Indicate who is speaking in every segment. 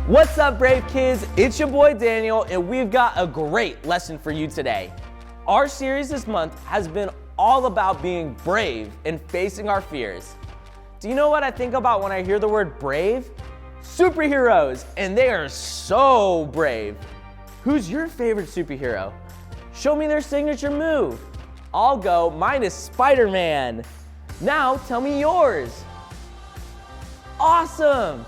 Speaker 1: What's up, Brave Kids? It's your boy Daniel, and we've got a great lesson for you today. Our series this month has been all about being brave and facing our fears. Do you know what I think about when I hear the word brave? Superheroes, and they are so brave. Who's your favorite superhero? Show me their signature move. I'll go, mine is Spider-Man. Now tell me yours. Awesome!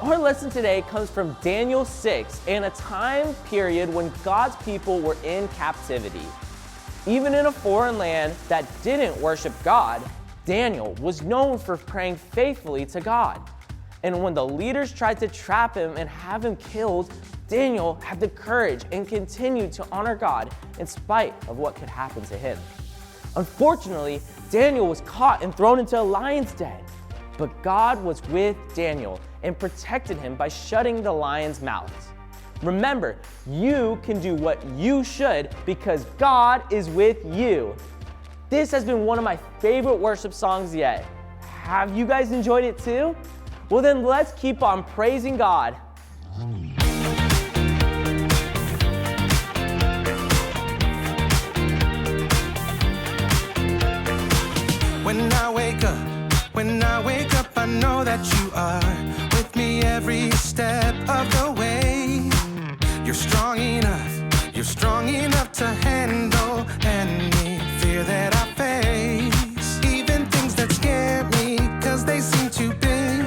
Speaker 1: Our lesson today comes from Daniel 6 and a time period when God's people were in captivity. Even in a foreign land that didn't worship God, Daniel was known for praying faithfully to God. And when the leaders tried to trap him and have him killed, Daniel had the courage and continued to honor God in spite of what could happen to him. Unfortunately, Daniel was caught and thrown into a lion's den. But God was with Daniel and protected him by shutting the lions' mouths. Remember, you can do what you should because God is with you. This has been one of my favorite worship songs yet. Have you guys enjoyed it too? Well then let's keep on praising God.
Speaker 2: When I wake up, I know that you are with me every step of the way. You're strong enough to handle any fear that I face. Even things that scare me, 'cause they seem too big.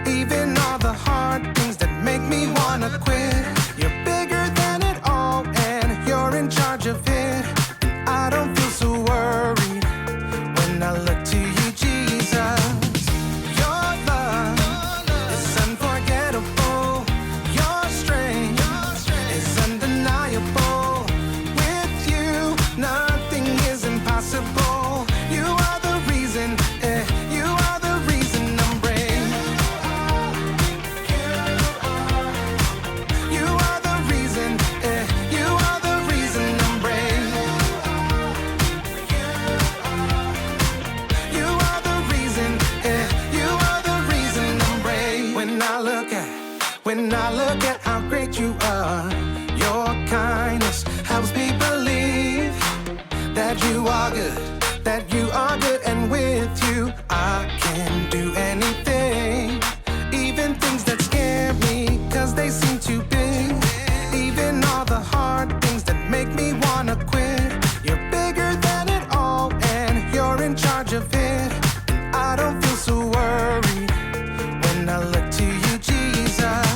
Speaker 2: Even all the hard things that make me wanna quit. You're bigger than it all, and you're in charge of it. And I don't feel so worried when I look to you, Jesus. When I look at how great you are, your kindness helps me believe that you are good, and with you I can do anything. Even things that scare me, 'cause they seem too big. Even all the hard things that make me wanna quit. You're bigger than it all, and you're in charge of it. And I don't feel so worried when I look to you, Jesus.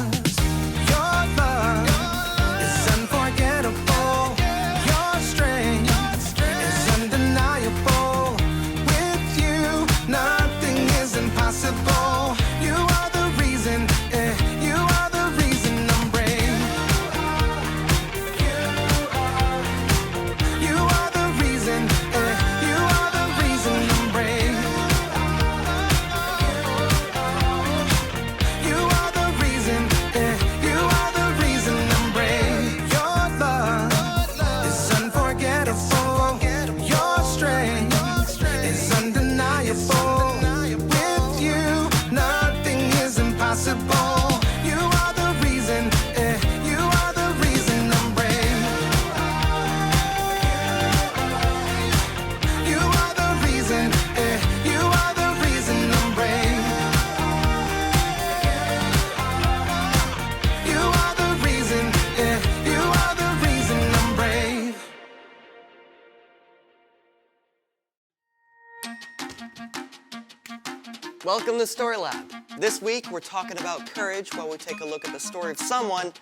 Speaker 3: Welcome to Story Lab. This week, we're talking about courage while we take a look at the story of someone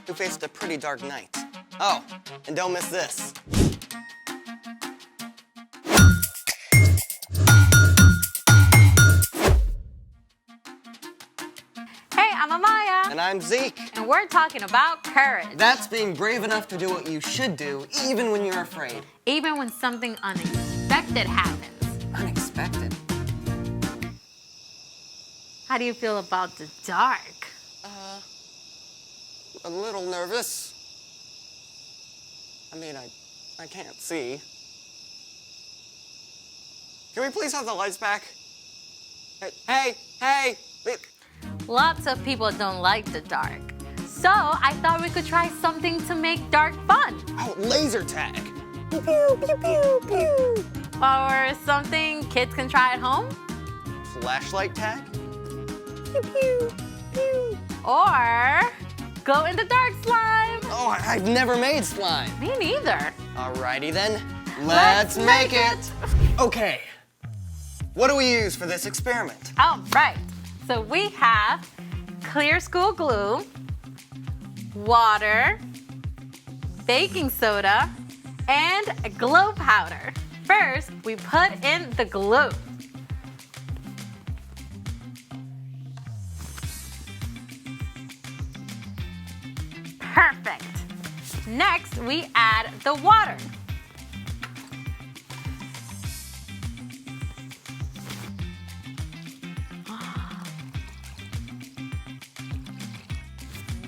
Speaker 3: who faced a pretty dark night. Oh, and don't miss this.
Speaker 4: Hey, I'm Amaya.
Speaker 3: And I'm Zeke.
Speaker 4: And we're talking about courage.
Speaker 3: That's being brave enough to do what you should do, even when you're afraid.
Speaker 4: Even when something unexpected happens.
Speaker 3: Unexpected?
Speaker 4: How do you feel about the dark?
Speaker 3: A little nervous. I mean, I can't see. Can we please have the lights back? Hey!
Speaker 4: Lots of people don't like the dark. So I thought we could try something to make dark fun.
Speaker 3: Oh, laser tag.
Speaker 4: Or something kids can try at home.
Speaker 3: Flashlight tag.
Speaker 4: Or glow in the dark slime.
Speaker 3: Oh, I've never made slime.
Speaker 4: Me neither.
Speaker 3: Alrighty then, let's make it. Okay, what do we use for this experiment?
Speaker 4: All right. So we have clear school glue, water, baking soda, and glow powder. First, we put in the glue. Perfect. Next, we add the water.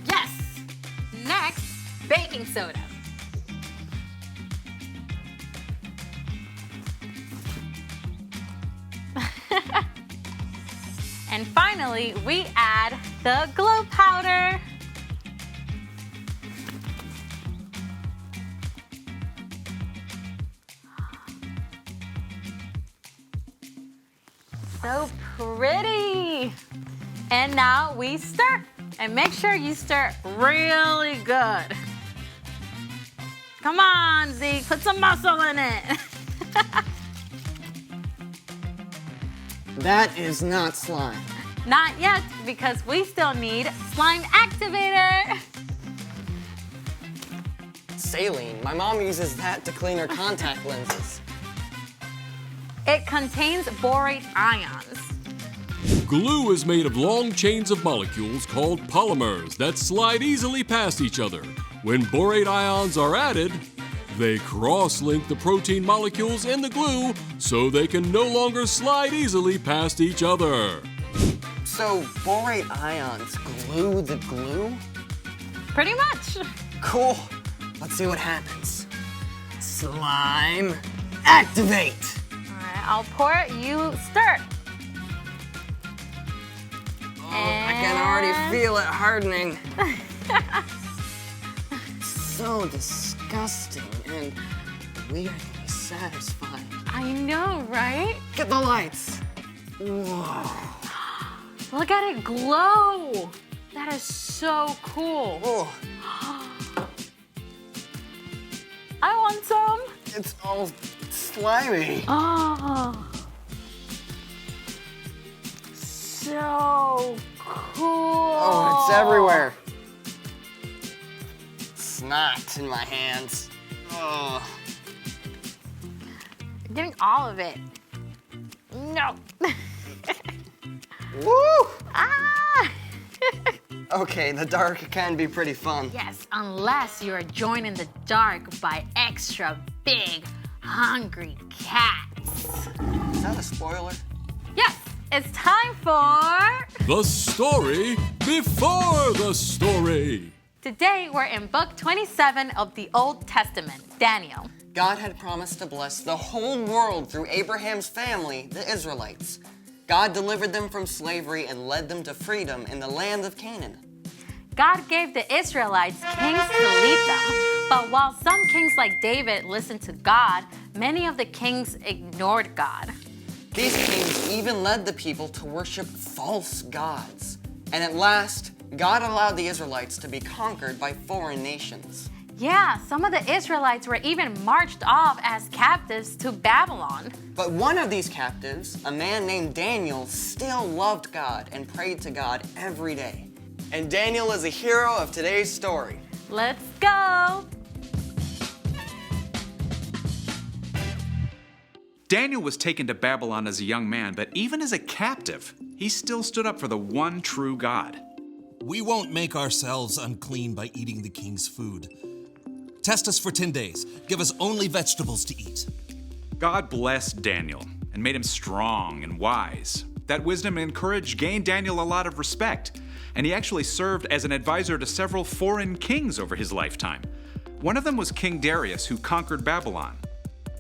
Speaker 4: Yes. Next, baking soda. And finally, we add the glow powder. So pretty. And now we stir. And make sure you stir really good. Come on, Zeke, put some muscle in it.
Speaker 3: That is not slime.
Speaker 4: Not yet, because we still need slime activator.
Speaker 3: Saline, my mom uses that to clean her contact lenses.
Speaker 4: It contains borate ions.
Speaker 5: Glue is made of long chains of molecules called polymers that slide easily past each other. When borate ions are added, they cross-link the protein molecules in the glue so they can no longer slide easily past each other.
Speaker 3: So borate ions glue the glue?
Speaker 4: Pretty much.
Speaker 3: Cool. Let's see what happens. Slime activate.
Speaker 4: All right, I'll pour it, you stir.
Speaker 3: I can already feel it hardening. So disgusting and weirdly satisfying.
Speaker 4: I know, right?
Speaker 3: Get the lights. Whoa.
Speaker 4: Look at it glow. That is so cool.
Speaker 3: Oh,
Speaker 4: I want some.
Speaker 3: it's all slimy.
Speaker 4: Oh. So cool.
Speaker 3: Oh, it's everywhere. Snot in my hands. Oh.
Speaker 4: I'm getting all of it. No.
Speaker 3: Woo!
Speaker 4: Ah!
Speaker 3: Okay, the dark can be pretty fun.
Speaker 4: Yes, unless you are joined in the dark by extra big, hungry cats.
Speaker 3: Is that a spoiler?
Speaker 4: Yes, it's time for...
Speaker 5: The story before the story.
Speaker 4: Today, we're in book 27 of the Old Testament, Daniel.
Speaker 3: God had promised to bless the whole world through Abraham's family, the Israelites. God delivered them from slavery and led them to freedom in the land of Canaan.
Speaker 4: God gave the Israelites kings to lead them, but while some kings like David listened to God, many of the kings ignored God.
Speaker 3: These kings even led the people to worship false gods. And at last, God allowed the Israelites to be conquered by foreign nations.
Speaker 4: Yeah, some of the Israelites were even marched off as captives to Babylon.
Speaker 3: But one of these captives, a man named Daniel, still loved God and prayed to God every day. And Daniel is a hero of today's story.
Speaker 4: Let's go!
Speaker 6: Daniel was taken to Babylon as a young man, but even as a captive, he still stood up for the one true God.
Speaker 7: We won't make ourselves unclean by eating the king's food. Test us for 10 days. Give us only vegetables to eat.
Speaker 6: God blessed Daniel and made him strong and wise. That wisdom and courage gained Daniel a lot of respect, and he actually served as an advisor to several foreign kings over his lifetime. One of them was King Darius, who conquered Babylon.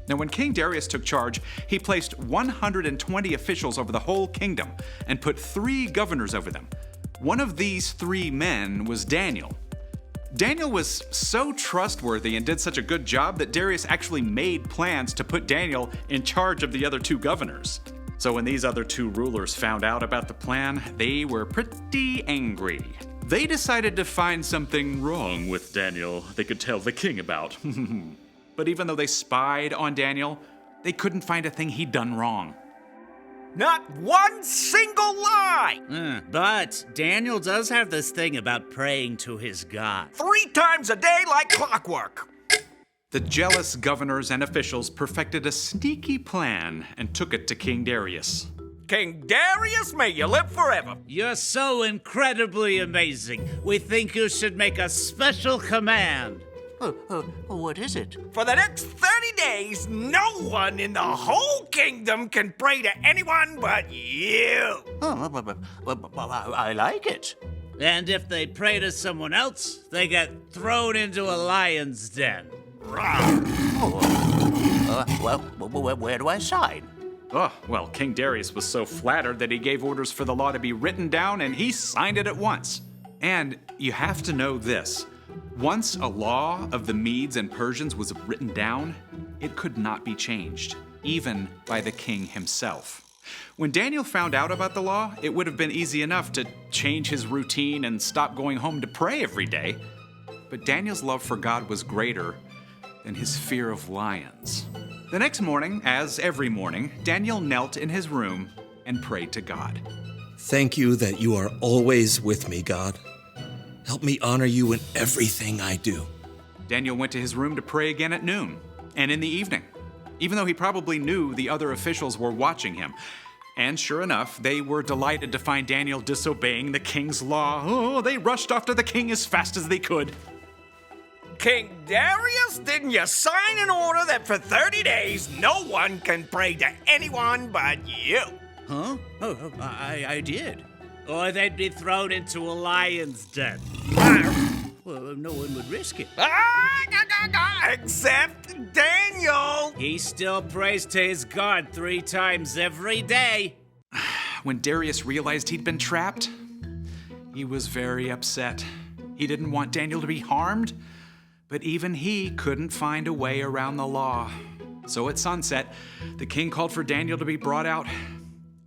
Speaker 6: Now, when King Darius took charge, he placed 120 officials over the whole kingdom and put 3 governors over them. One of these 3 men was Daniel, Daniel was so trustworthy and did such a good job that Darius actually made plans to put Daniel in charge of the other two governors. So when these other two rulers found out about the plan, they were pretty angry. They decided to find something wrong with Daniel they could tell the king about. But even though they spied on Daniel, they couldn't find a thing he'd done wrong.
Speaker 8: Not one single lie!
Speaker 9: But Daniel does have this thing about praying to his God.
Speaker 8: 3 times a day like clockwork.
Speaker 6: The jealous governors and officials perfected a sneaky plan and took it to King Darius.
Speaker 8: King Darius, may you live forever.
Speaker 9: You're so incredibly amazing. We think you should make a special command. What is it?
Speaker 8: For the next 30 days, no one in the whole kingdom can pray to anyone but you.
Speaker 9: I like it. And if they pray to someone else, they get thrown into a lion's den.
Speaker 8: Where do I sign?
Speaker 6: Oh, well, King Darius was so flattered that he gave orders for the law to be written down, and he signed it at once. And you have to know this. Once a law of the Medes and Persians was written down, it could not be changed, even by the king himself. When Daniel found out about the law, it would have been easy enough to change his routine and stop going home to pray every day. But Daniel's love for God was greater than his fear of lions. The next morning, as every morning, Daniel knelt in his room and prayed to God.
Speaker 7: Thank you that you are always with me, God. Help me honor you in everything I do.
Speaker 6: Daniel went to his room to pray again at noon and in the evening, even though he probably knew the other officials were watching him. And sure enough, they were delighted to find Daniel disobeying the king's law. Oh, they rushed after the king as fast as they could.
Speaker 8: King Darius, didn't you sign an order that for 30 days no one can pray to anyone but you?
Speaker 9: Huh? I did. Or they'd be thrown into a lion's den. Well, no one would risk it.
Speaker 8: Except Daniel.
Speaker 9: He still prays to his God 3 times every day.
Speaker 6: When Darius realized he'd been trapped, he was very upset. He didn't want Daniel to be harmed, but even he couldn't find a way around the law. So at sunset, the king called for Daniel to be brought out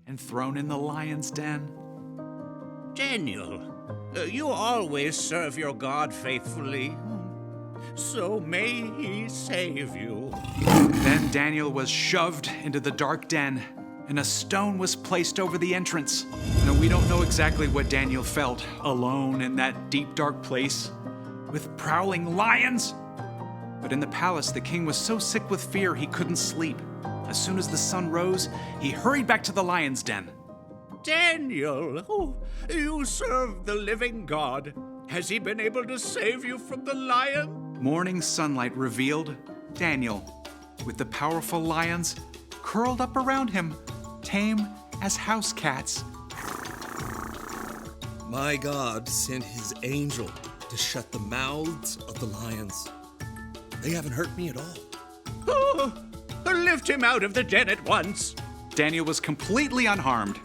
Speaker 6: and thrown in the lion's den.
Speaker 9: Daniel, you always serve your God faithfully, so may he save you.
Speaker 6: Then Daniel was shoved into the dark den, and a stone was placed over the entrance. Now, we don't know exactly what Daniel felt alone in that deep, dark place with prowling lions. But in the palace, the king was so sick with fear he couldn't sleep. As soon as the sun rose, he hurried back to the lion's den.
Speaker 9: Daniel, you serve the living God. Has he been able to save you from the lion?
Speaker 6: Morning sunlight revealed Daniel, with the powerful lions curled up around him, tame as house cats.
Speaker 7: My God sent his angel to shut the mouths of the lions. They haven't hurt me at all.
Speaker 9: Lift him out of the den at once.
Speaker 6: Daniel was completely unharmed.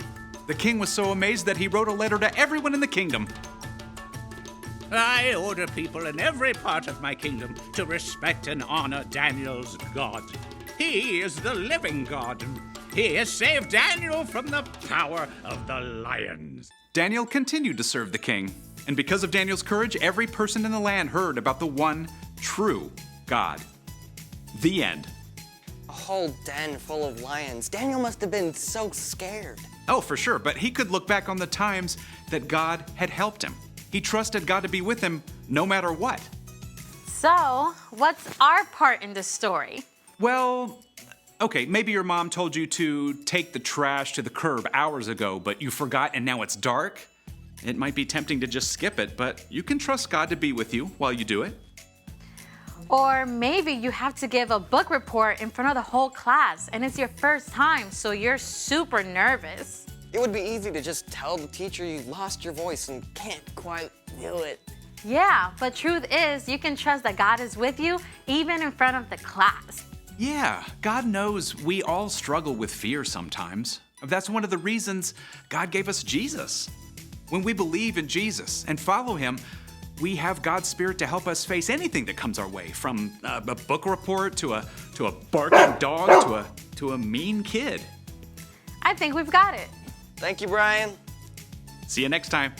Speaker 6: The king was so amazed that he wrote a letter to everyone in the kingdom.
Speaker 9: I order people in every part of my kingdom to respect and honor Daniel's God. He is the living God, and he has saved Daniel from the power of the lions.
Speaker 6: Daniel continued to serve the king, and because of Daniel's courage, every person in the land heard about the one true God. The end.
Speaker 3: A whole den full of lions. Daniel must have been so scared.
Speaker 6: Oh, for sure, but he could look back on the times that God had helped him. He trusted God to be with him no matter what.
Speaker 4: So, what's our part in this story?
Speaker 6: Well, okay, maybe your mom told you to take the trash to the curb hours ago, but you forgot and now it's dark. It might be tempting to just skip it, but you can trust God to be with you while you do it.
Speaker 4: Or maybe you have to give a book report in front of the whole class and it's your first time, so you're super nervous.
Speaker 3: It would be easy to just tell the teacher you lost your voice and can't quite do it.
Speaker 4: Yeah, but truth is, you can trust that God is with you even in front of the class.
Speaker 6: Yeah, God knows we all struggle with fear sometimes. That's one of the reasons God gave us Jesus. When we believe in Jesus and follow him, we have God's Spirit to help us face anything that comes our way, from a book report to a barking dog to a mean kid.
Speaker 4: I think we've got it.
Speaker 3: Thank you, Brian.
Speaker 6: See you next time.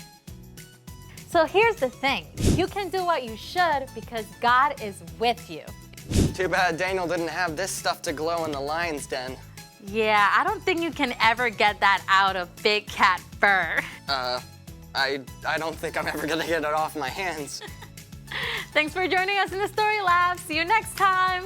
Speaker 4: So here's the thing. You can do what you should because God is with you.
Speaker 3: Too bad Daniel didn't have this stuff to glow in the lion's den.
Speaker 4: Yeah, I don't think you can ever get that out of big cat fur.
Speaker 3: I don't think I'm ever gonna get it off my hands.
Speaker 4: Thanks for joining us in the Story Lab. See you next time.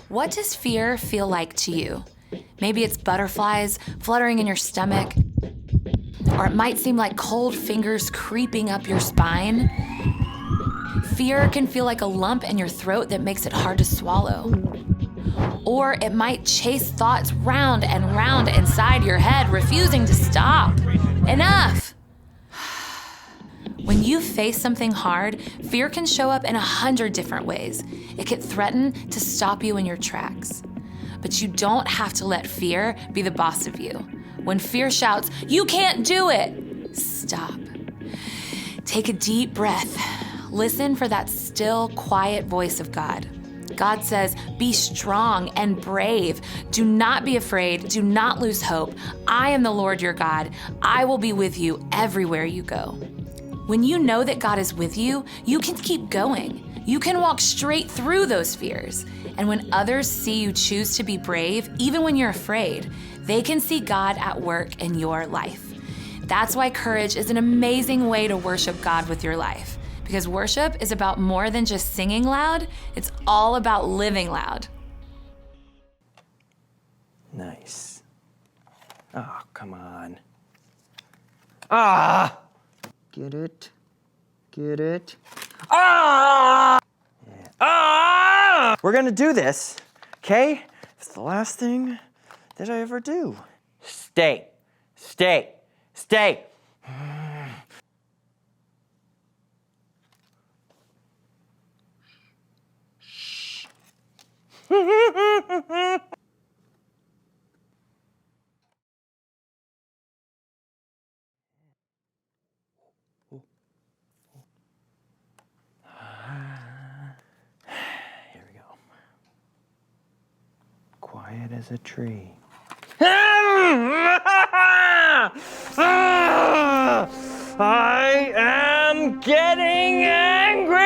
Speaker 10: What does fear feel like to you? Maybe it's butterflies fluttering in your stomach, or it might seem like cold fingers creeping up your spine. Fear can feel like a lump in your throat that makes it hard to swallow. Or it might chase thoughts round and round inside your head, refusing to stop. Enough! When you face something hard, fear can show up in 100 different ways. It can threaten to stop you in your tracks. But you don't have to let fear be the boss of you. When fear shouts, "You can't do it!" stop. Take a deep breath. Listen for that still, quiet voice of God. God says, "Be strong and brave. Do not be afraid. Do not lose hope. I am the Lord your God. I will be with you everywhere you go." When you know that God is with you, you can keep going. You can walk straight through those fears. And when others see you choose to be brave, even when you're afraid, they can see God at work in your life. That's why courage is an amazing way to worship God with your life. Because worship is about more than just singing loud, it's all about living loud.
Speaker 1: Nice. Oh, come on. Ah! Get it? Get it? Ah! Yeah. Ah! We're gonna do this, okay? It's the last thing that I ever do. Stay. Stay. Stay. Here we go. Quiet as a tree. I am getting angry!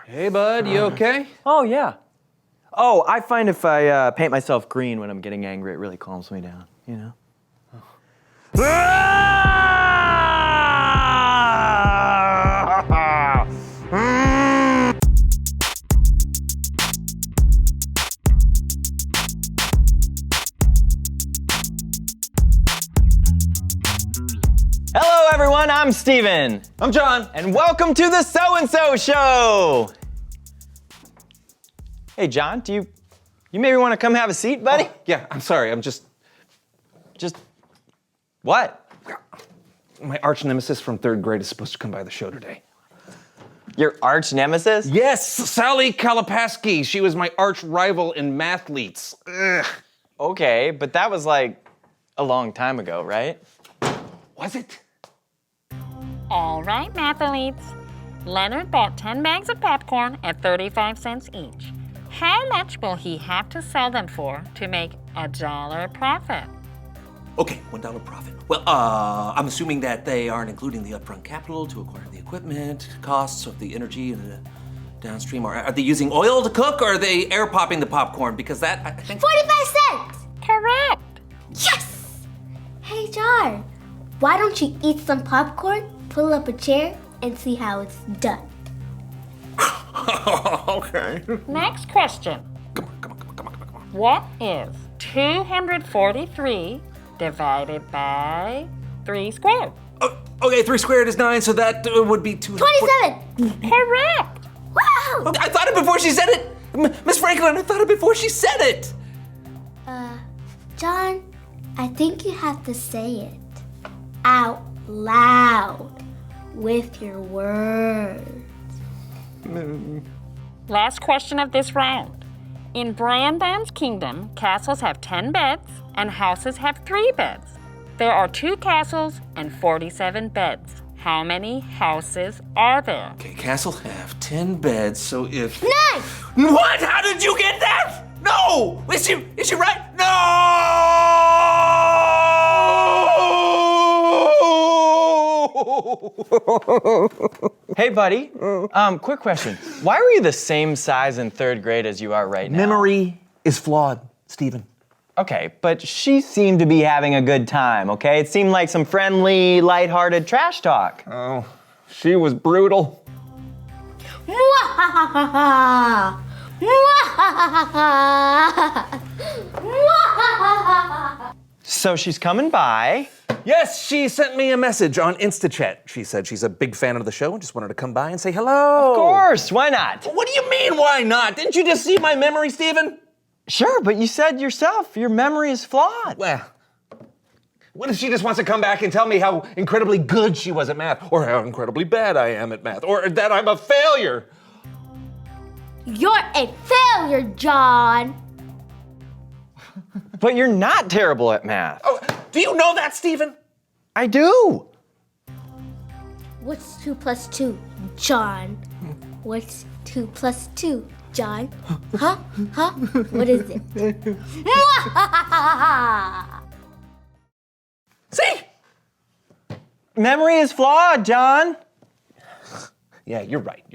Speaker 11: Hey, bud, you okay?
Speaker 1: Oh, yeah. Oh, I find if I paint myself green when I'm getting angry, it really calms me down, you know? Hello, everyone. I'm Steven.
Speaker 11: I'm John.
Speaker 1: And welcome to the So-and-So Show. Hey, John, do you maybe want to come have a seat, buddy?
Speaker 11: Oh, yeah, I'm sorry. I'm just
Speaker 1: what?
Speaker 11: My arch nemesis from 3rd grade is supposed to come by the show today.
Speaker 1: Your arch nemesis?
Speaker 11: Yes, Sally Kalapaski. She was my arch rival in Mathletes. Ugh.
Speaker 1: Okay, but that was like a long time ago, right?
Speaker 11: Was it?
Speaker 12: All right, Mathletes. Leonard bought 10 bags of popcorn at 35 cents each. How much will he have to sell them for to make $1 profit?
Speaker 7: Okay, $1 profit. Well, I'm assuming that they aren't including the upfront capital to acquire the equipment, costs of the energy and the downstream. Are they using oil to cook, or are they air popping the popcorn? Because that, I think...
Speaker 13: 45 cents!
Speaker 12: Correct!
Speaker 13: Yes! Hey, John, why don't you eat some popcorn, pull up a chair, and see how it's done?
Speaker 11: Okay.
Speaker 12: Next question.
Speaker 11: Come on.
Speaker 12: What is 243 divided by 3 squared?
Speaker 7: Oh, okay, 3 squared is 9, so that would be 2...
Speaker 13: 27!
Speaker 12: Correct!
Speaker 13: Wow!
Speaker 7: I thought it before she said it! Miss Franklin, I thought it before she said it!
Speaker 13: John, I think you have to say it out loud with your words.
Speaker 12: Last question of this round. In Brandon's kingdom, castles have 10 beds and houses have 3 beds. There are 2 castles and 47 beds. How many houses are there?
Speaker 7: Okay, castles have 10 beds, so if...
Speaker 13: 9!
Speaker 7: What? How did you get that? No! Is she right? No!
Speaker 1: Hey, buddy. Quick question. Why were you the same size in 3rd grade as you are right now?
Speaker 11: Memory is flawed, Stephen.
Speaker 1: Okay, but she seemed to be having a good time, okay? It seemed like some friendly, lighthearted trash talk.
Speaker 11: Oh, she was brutal.
Speaker 13: Mwahaha! Mwahaha! Mwahaha!
Speaker 1: So she's coming by.
Speaker 11: Yes, she sent me a message on InstaChat. She said she's a big fan of the show and just wanted to come by and say hello.
Speaker 1: Of course, why not?
Speaker 11: What do you mean, why not? Didn't you just see my memory, Stephen?
Speaker 1: Sure, but you said yourself, your memory is flawed.
Speaker 11: Well, what if she just wants to come back and tell me how incredibly good she was at math, or how incredibly bad I am at math, or that I'm a failure?
Speaker 13: You're a failure, John.
Speaker 1: But you're not terrible at math.
Speaker 11: Oh, do you know that, Stephen?
Speaker 1: I do.
Speaker 13: What's 2 plus 2, John? What's 2 plus 2, John? Huh? What is it?
Speaker 11: See?
Speaker 1: Memory is flawed, John.
Speaker 11: Yeah, you're right.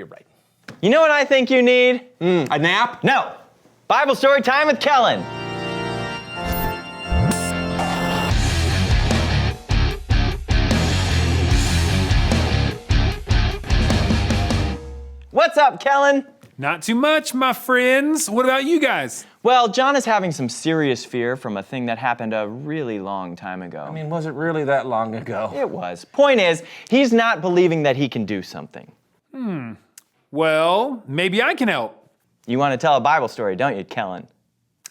Speaker 1: You know what I think you need?
Speaker 11: A nap?
Speaker 1: No. Bible story time with Kellen. What's up, Kellen?
Speaker 14: Not too much, my friends. What about you guys?
Speaker 1: Well, John is having some serious fear from a thing that happened a really long time ago.
Speaker 11: I mean, was it really that long ago?
Speaker 1: It was. Point is, he's not believing that he can do something.
Speaker 14: Well, maybe I can help.
Speaker 1: You want to tell a Bible story, don't you, Kellen?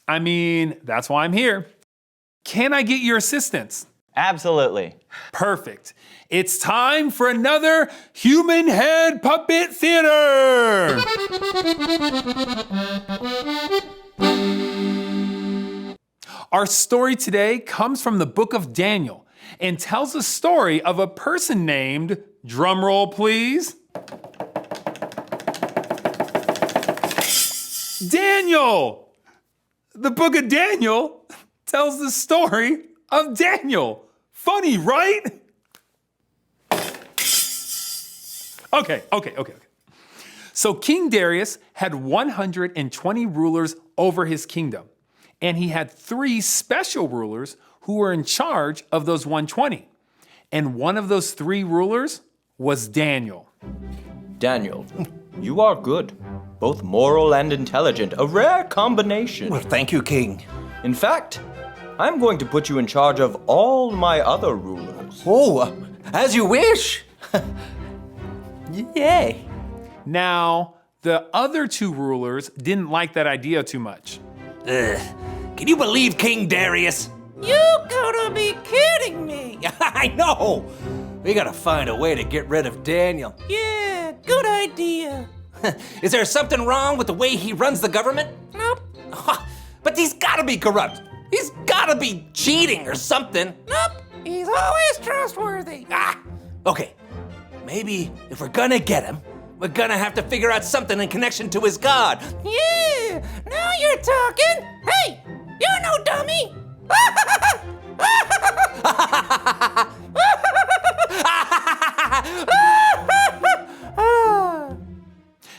Speaker 14: I mean, that's why I'm here. Can I get your assistance?
Speaker 1: Absolutely.
Speaker 14: Perfect. It's time for another Human Head Puppet Theater! Our story today comes from the book of Daniel and tells the story of a person named, drumroll please, Daniel! The book of Daniel tells the story of Daniel. Funny, right? Okay. So King Darius had 120 rulers over his kingdom, and he had 3 special rulers who were in charge of those 120. And one of those 3 rulers was Daniel.
Speaker 15: Daniel, you are good, both moral and intelligent, a rare combination.
Speaker 7: Well, thank you, King.
Speaker 15: In fact, I'm going to put you in charge of all my other rulers.
Speaker 7: Oh, as you wish. Yay.
Speaker 14: Now, the other 2 rulers didn't like that idea too much.
Speaker 7: Can you believe King Darius? You gotta be kidding me. I know. We gotta find a way to get rid of Daniel. Yeah, good idea. Is there something wrong with the way he runs the government? Nope. But he's gotta be corrupt. He's gotta be cheating or something. Nope. He's always trustworthy. Okay. Maybe if we're gonna get him, we're gonna have to figure out something in connection to his God. Yeah, now you're talking. Hey, you're no dummy.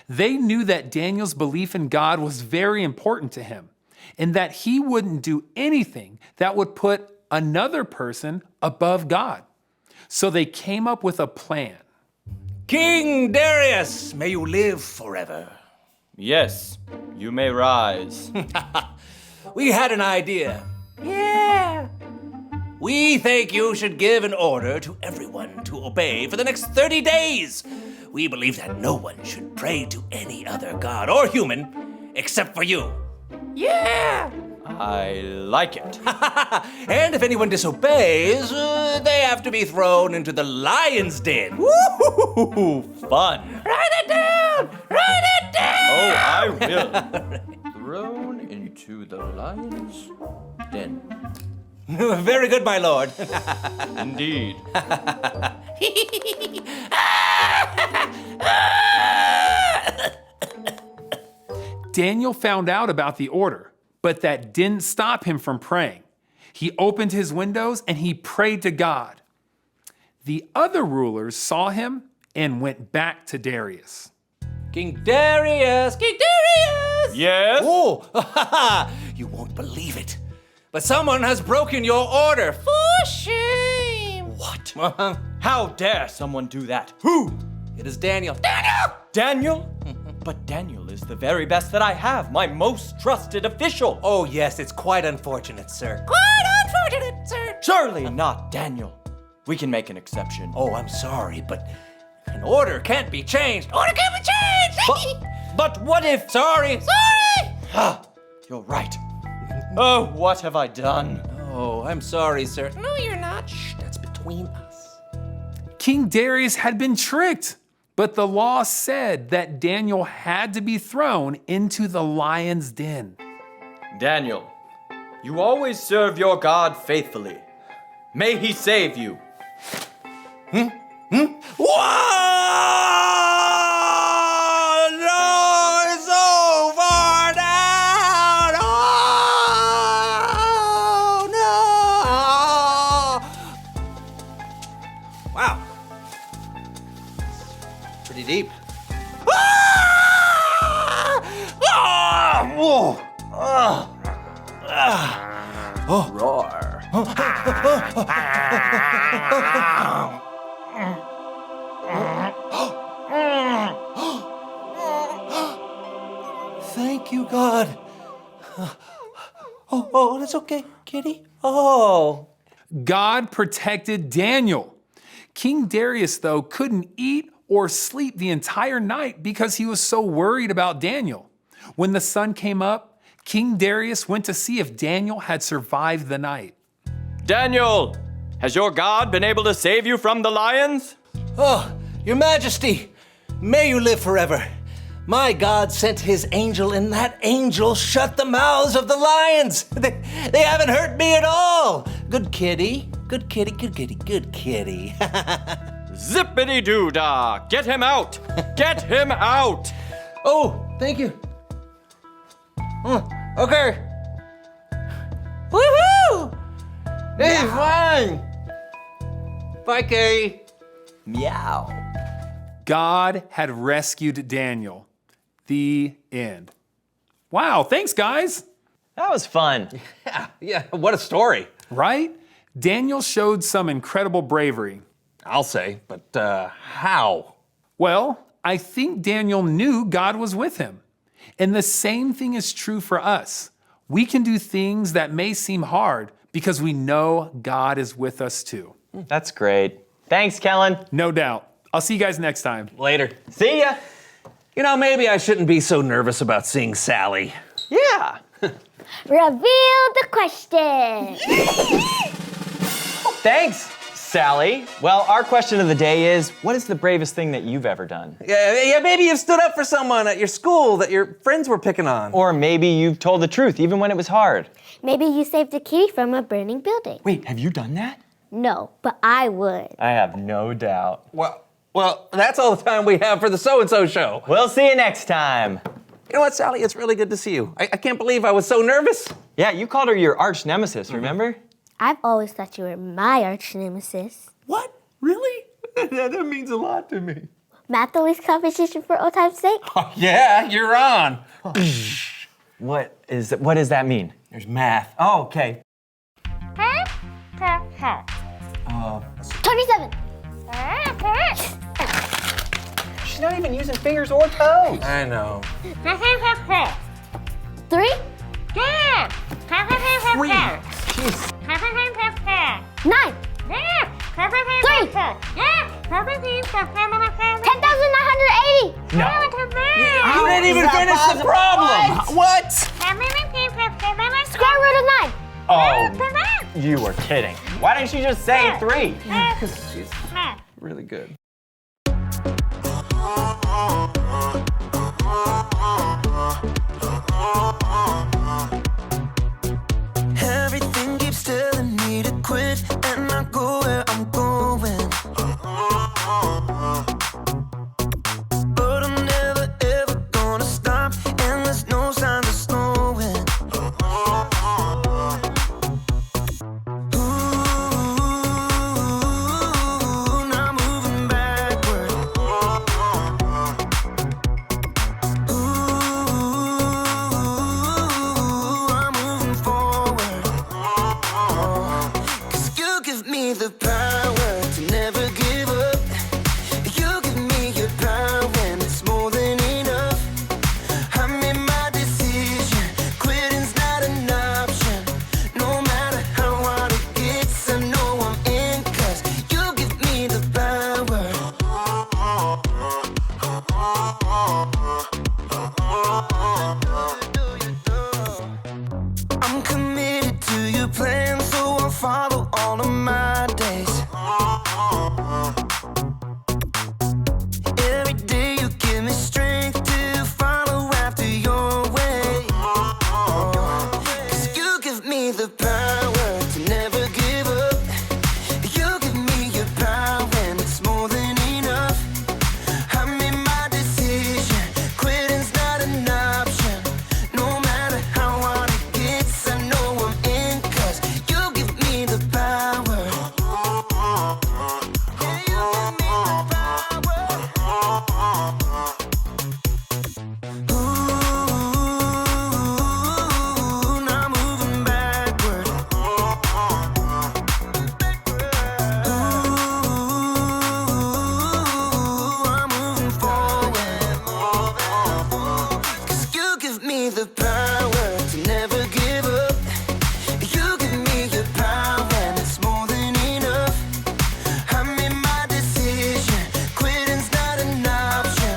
Speaker 14: They knew that Daniel's belief in God was very important to him, and that he wouldn't do anything that would put another person above God. So they came up with a plan.
Speaker 7: King Darius, may you live forever.
Speaker 15: Yes, you may rise.
Speaker 7: we had an idea. Yeah. We think you should give an order to everyone to obey for the next 30 days. We believe that no one should pray to any other god or human except for you. Yeah!
Speaker 15: I like it.
Speaker 7: And if anyone disobeys, they have to be thrown into the lion's den.
Speaker 15: Woo! Fun.
Speaker 7: Write it down! Write it down!
Speaker 15: Oh, I will. Thrown into the lion's den.
Speaker 7: Very good, my lord.
Speaker 15: Indeed.
Speaker 14: Daniel found out about the order, but that didn't stop him from praying. He opened his windows and he prayed to God. The other rulers saw him and went back to Darius.
Speaker 7: King Darius! King Darius!
Speaker 15: Yes?
Speaker 7: Oh, you won't believe it. But someone has broken your order. For shame!
Speaker 15: What? How dare someone do that? Who?
Speaker 7: It is Daniel. Daniel!
Speaker 15: Daniel? But Daniel is the very best that I have, my most trusted official.
Speaker 7: Oh, yes, it's quite unfortunate, sir. Quite unfortunate, sir.
Speaker 15: Surely not Daniel. We can make an exception.
Speaker 7: Oh, I'm sorry, but an order can't be changed. Order can't be changed!
Speaker 15: But what if...
Speaker 7: Sorry!
Speaker 15: You're right. Oh, what have I done?
Speaker 7: Oh, I'm sorry, sir. No, you're not. Shh, that's between us.
Speaker 14: King Darius had been tricked, but the law said that Daniel had to be thrown into the lion's den.
Speaker 15: Daniel, you always serve your God faithfully. May he save you.
Speaker 7: Whoa! No, it's over now! Oh, no! Wow. Pretty deep.
Speaker 15: Roar.
Speaker 7: Thank you, God. Oh, that's okay, kitty. Oh.
Speaker 14: God protected Daniel. King Darius, though, couldn't eat or sleep the entire night because he was so worried about Daniel. When the sun came up, King Darius went to see if Daniel had survived the night.
Speaker 15: Daniel, has your God been able to save you from the lions?
Speaker 7: Oh, Your Majesty, may you live forever. My God sent his angel, and that angel shut the mouths of the lions. They haven't hurt me at all. Good kitty, good kitty, good kitty, good kitty.
Speaker 15: Zippity-doo-dah! Get him out! Get him out!
Speaker 7: Oh, thank you. Okay. Woohoo! This is fun. Bye, Carrie.
Speaker 15: Meow.
Speaker 14: God had rescued Daniel. The end. Wow, thanks, guys.
Speaker 1: That was fun.
Speaker 11: Yeah, what a story.
Speaker 14: Right? Daniel showed some incredible bravery.
Speaker 11: I'll say, but how?
Speaker 14: Well, I think Daniel knew God was with him. And the same thing is true for us. We can do things that may seem hard because we know God is with us too.
Speaker 1: That's great. Thanks, Kellen.
Speaker 14: No doubt. I'll see you guys next time.
Speaker 11: Later.
Speaker 1: See ya.
Speaker 11: You know, maybe I shouldn't be so nervous about seeing Sally.
Speaker 1: Yeah.
Speaker 13: Reveal the question.
Speaker 1: Thanks, Sally. Well, our question of the day is, what is the bravest thing that you've ever done?
Speaker 11: Yeah, maybe you've stood up for someone at your school that your friends were picking on.
Speaker 1: Or maybe you've told the truth, even when it was hard.
Speaker 13: Maybe you saved a kitty from a burning building.
Speaker 1: Wait, have you done that?
Speaker 13: No, but I would.
Speaker 1: I have no doubt.
Speaker 11: Well, that's all the time we have for the So-and-So Show.
Speaker 1: We'll see you next time.
Speaker 11: You know what, Sally? It's really good to see you. I can't believe I was so nervous.
Speaker 1: Yeah, you called her your arch nemesis, remember?
Speaker 13: I've always thought you were my arch nemesis.
Speaker 11: What? Really? That means a lot to me.
Speaker 13: Math Elise competition for old time's sake?
Speaker 11: Oh, yeah, you're on.
Speaker 1: What does that mean?
Speaker 11: There's math.
Speaker 1: Oh, okay.
Speaker 13: 27.
Speaker 1: She's not even using fingers or toes.
Speaker 11: I know.
Speaker 13: 3.
Speaker 12: Good. 3.
Speaker 13: 9. 10,980.
Speaker 12: No.
Speaker 3: You didn't even finish the problem. What?
Speaker 13: Square root of 9.
Speaker 1: Oh, you were kidding. Why didn't you just say 3?
Speaker 11: Because she's really good.
Speaker 2: Everything keeps telling me to quit and not go where I'm going. But I'm never ever gonna stop, and there's no sign of slowing. Ooh, now moving backward. Ooh, I'm moving forward. 'Cause you give me the power to never give up. You give me your power when it's more than enough. I made my decision, quitting's not an option. No matter how hard it gets, I know I'm in, 'cause you give me the power. I'm committed to your plan, so I'll follow all of my days. Every day you give me strength to follow after your way. 'Cause you give me the power to never give up. You give me your power when it's more than enough. I made my decision, quitting's not an option. No matter how hard it gets, I know I'm in, 'cause you give me the power. Yeah, you give me the power. Ooh, now moving backward. Ooh, I'm moving forward. 'Cause you give me the power to never give up. You give me your power when it's more than enough. I made my decision, quitting's not an option.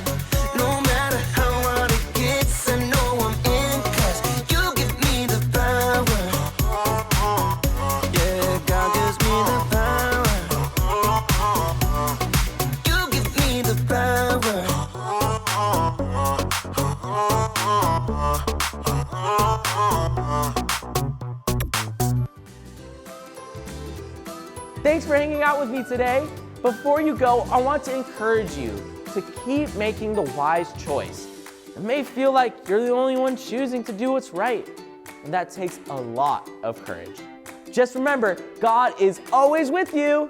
Speaker 2: No matter how hard it gets, I know I'm in, 'cause you give me the power. Yeah, God gives me the power. You give me the power.
Speaker 1: Thanks for hanging out with me today. Before you go, I want to encourage you to keep making the wise choice. It may feel like you're the only one choosing to do what's right, and that takes a lot of courage. Just remember, God is always with you.